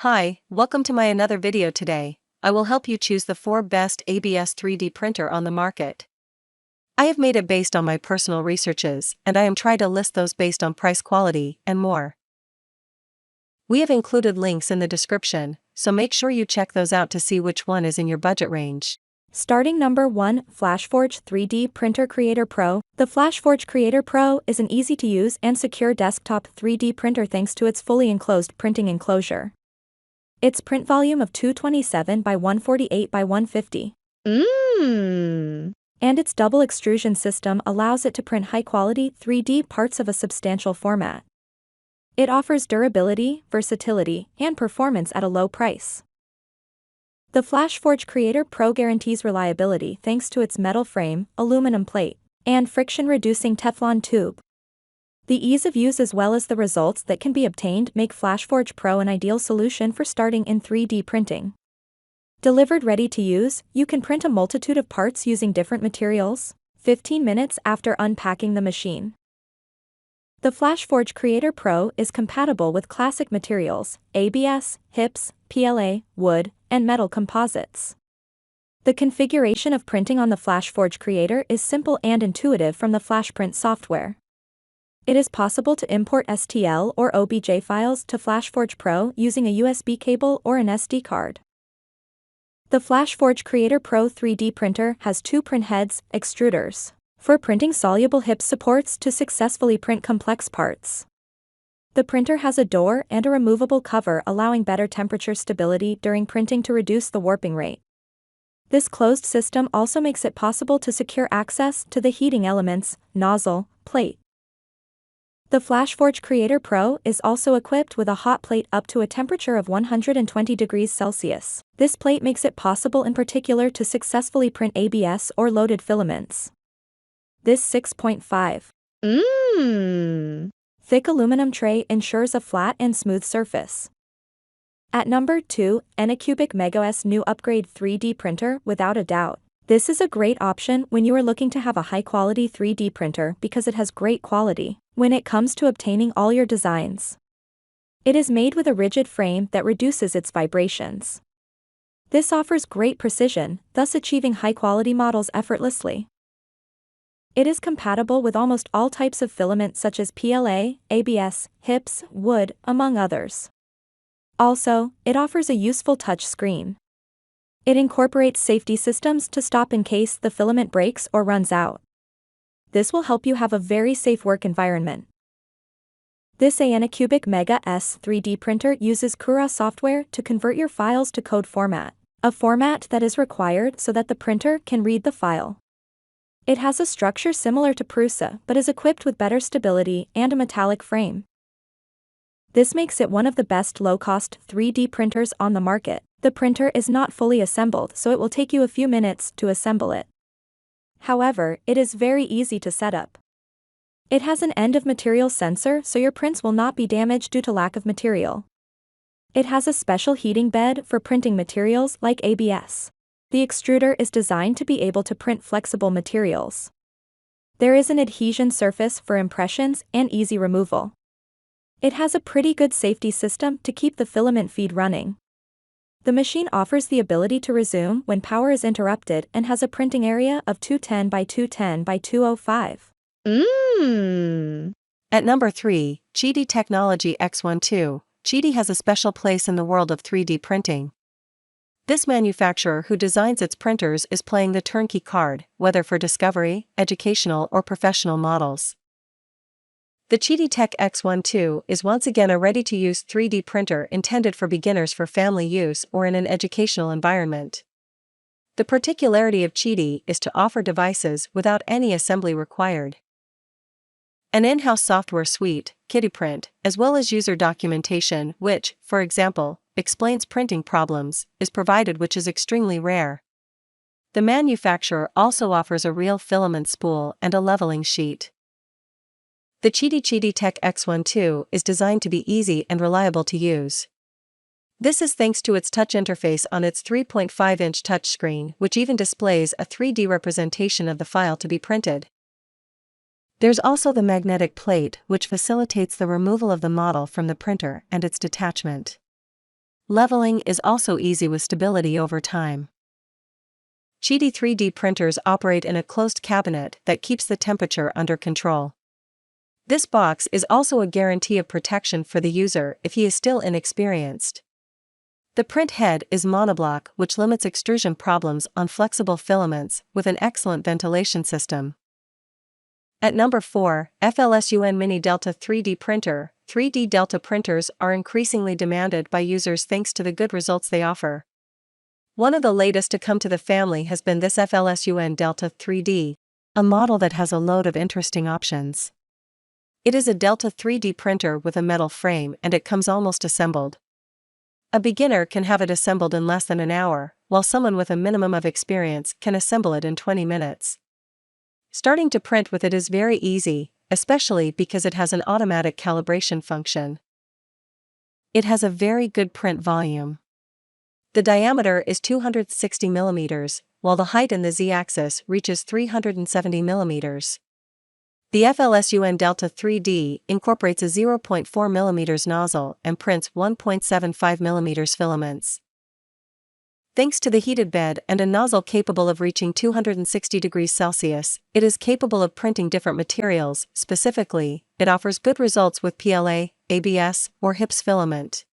Hi, welcome to my another video today. I will help you choose the 4 best ABS 3D printer on the market. I have made it based on my personal researches, and I am trying to list those based on price, quality, and more. We have included links in the description, so make sure you check those out to see which one is in your budget range. Starting number 1, Flashforge 3D Printer Creator Pro. The Flashforge Creator Pro is an easy-to-use and secure desktop 3D printer thanks to its fully enclosed printing enclosure. Its print volume of 227 by 148 by 150. And its double extrusion system allows it to print high-quality 3D parts of a substantial format. It offers durability, versatility, and performance at a low price. The Flashforge Creator Pro guarantees reliability thanks to its metal frame, aluminum plate, and friction-reducing Teflon tube. The ease of use as well as the results that can be obtained make Flashforge Pro an ideal solution for starting in 3D printing. Delivered ready to use, you can print a multitude of parts using different materials, 15 minutes after unpacking the machine. The Flashforge Creator Pro is compatible with classic materials, ABS, HIPS, PLA, wood, and metal composites. The configuration of printing on the Flashforge Creator is simple and intuitive from the FlashPrint software. It is possible to import STL or OBJ files to Flashforge Pro using a USB cable or an SD card. The Flashforge Creator Pro 3D printer has 2 print heads, extruders, for printing soluble HIPS supports to successfully print complex parts. The printer has a door and a removable cover allowing better temperature stability during printing to reduce the warping rate. This closed system also makes it possible to secure access to the heating elements, nozzle, plate. The Flashforge Creator Pro is also equipped with a hot plate up to a temperature of 120 degrees Celsius. This plate makes it possible in particular to successfully print ABS or loaded filaments. This 6.5 thick aluminum tray ensures a flat and smooth surface. At number 2, Anycubic MEGOS new upgrade 3D printer. Without a doubt, this is a great option when you are looking to have a high-quality 3D printer because it has great quality when it comes to obtaining all your designs. It is made with a rigid frame that reduces its vibrations. This offers great precision, thus achieving high-quality models effortlessly. It is compatible with almost all types of filament such as PLA, ABS, HIPS, wood, among others. Also, it offers a useful touch screen. It incorporates safety systems to stop in case the filament breaks or runs out. This will help you have a very safe work environment. This Anycubic MEGOS 3D printer uses Cura software to convert your files to code format, a format that is required so that the printer can read the file. It has a structure similar to Prusa but is equipped with better stability and a metallic frame. This makes it one of the best low-cost 3D printers on the market. The printer is not fully assembled, so it will take you a few minutes to assemble it. However, it is very easy to set up. It has an end-of-material sensor so your prints will not be damaged due to lack of material. It has a special heating bed for printing materials like ABS. The extruder is designed to be able to print flexible materials. There is an adhesion surface for impressions and easy removal. It has a pretty good safety system to keep the filament feed running. The machine offers the ability to resume when power is interrupted and has a printing area of 210 by 210 by 205. At number 3, Cheedy Technology X12. Cheedy has a special place in the world of 3D printing. This manufacturer who designs its printers is playing the turnkey card, whether for discovery, educational or professional models. The Cheedy Tech X12 is once again a ready-to-use 3D printer intended for beginners for family use or in an educational environment. The particularity of Cheedy is to offer devices without any assembly required. An in-house software suite, KittyPrint, as well as user documentation which, for example, explains printing problems, is provided, which is extremely rare. The manufacturer also offers a real filament spool and a leveling sheet. The Cheedy Tech X12 is designed to be easy and reliable to use. This is thanks to its touch interface on its 3.5-inch touchscreen, which even displays a 3D representation of the file to be printed. There's also the magnetic plate, which facilitates the removal of the model from the printer and its detachment. Leveling is also easy with stability over time. Cheedy 3D printers operate in a closed cabinet that keeps the temperature under control. This box is also a guarantee of protection for the user if he is still inexperienced. The print head is monoblock, which limits extrusion problems on flexible filaments with an excellent ventilation system. At number 4, FLSun Mini Delta 3D Printer. 3D Delta printers are increasingly demanded by users thanks to the good results they offer. One of the latest to come to the family has been this FLSun Delta 3D, a model that has a load of interesting options. It is a Delta 3D printer with a metal frame and it comes almost assembled. A beginner can have it assembled in less than an hour, while someone with a minimum of experience can assemble it in 20 minutes. Starting to print with it is very easy, especially because it has an automatic calibration function. It has a very good print volume. The diameter is 260 mm, while the height in the z-axis reaches 370 mm. The FLSun Delta 3D incorporates a 0.4 mm nozzle and prints 1.75 mm filaments. Thanks to the heated bed and a nozzle capable of reaching 260 degrees Celsius, it is capable of printing different materials. Specifically, it offers good results with PLA, ABS, or HIPS filament.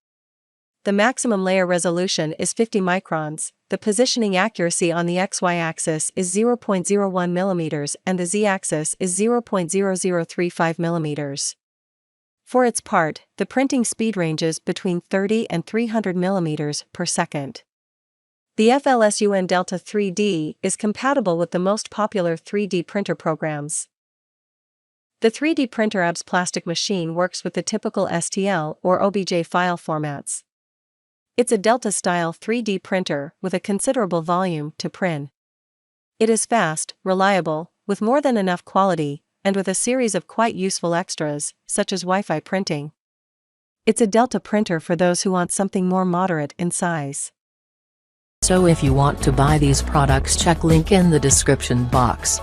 The maximum layer resolution is 50 microns, the positioning accuracy on the XY axis is 0.01 mm and the Z axis is 0.0035 mm. For its part, the printing speed ranges between 30 and 300 mm per second. The FLSun Delta 3D is compatible with the most popular 3D printer programs. The 3D printer ABS plastic machine works with the typical STL or OBJ file formats. It's a Delta-style 3D printer with a considerable volume to print. It is fast, reliable, with more than enough quality, and with a series of quite useful extras, such as Wi-Fi printing. It's a Delta printer for those who want something more moderate in size. So if you want to buy these products, check link in the description box.